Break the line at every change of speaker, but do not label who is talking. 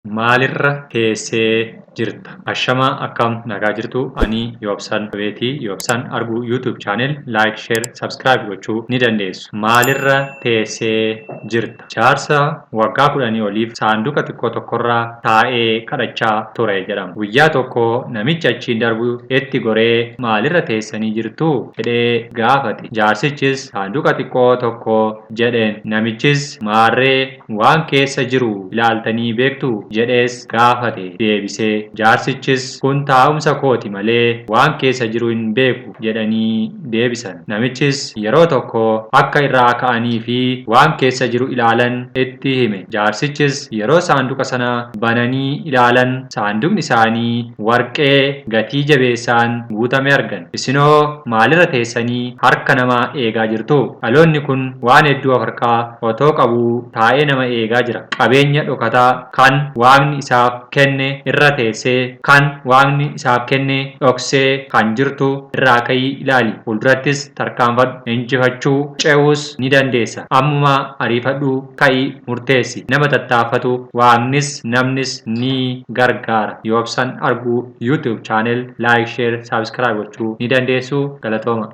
Maalirra teessee jirta? Ashama akkam nagaa jirtu? Ani Yoobsan Beetii Yoobsan Arguu YouTube channel like, share, subscribe gochuu ni dandeessu. Maalirra teessee jirta? Jaarsa waggaa 10 oliif saanduqa xiqqoo tokkorra taa'ee kadhachaa ture jedhama. Guyyaa tokko namichi achiin darbu itti goree maalirra teessanii jirtu jedhee gaafate. Jaarsichis saanduqa xiqqoo tokko jedheen. Namichis maarree waan keessa jiru ilaaltanii beektu jedhees gaafate. Deebisee jaarsichis kun taa'umsa kooti malee waan keessa jiru hin beeku jedhanii deebisan. Namichis yeroo tokko akka irraa ka'anii fi waan keessa jiru ilaalan itti hime. Jaarsichis yeroo saanduqa sana bananii ilaalan saanduqni isaanii warqee gatii jabeessaan guutame argan. Isinoo maalirra teessanii harka namaa eegaa jirtu? Dhaloonni kun waan hedduu of harkaa otoo qabuu taa'ee nama eegaa jira. Qabeenya dhokataa kan Waaqni isaaf kenne irra teessee kan Waaqni isaaf kenne dhoksee kan jirtu irraa ka'ii ilaali. Fuuldurattis tarkaanfadhu. Injifachuu ce'uus ni dandeessa. Ammuma ariifadhu ka'ii murteessi. Nama tattaaffatu Waaqnis namnis ni gargaara. Yoobsan Arguu YouTube channel like, share, subscribe gochuu ni dandeessu. Galatooma.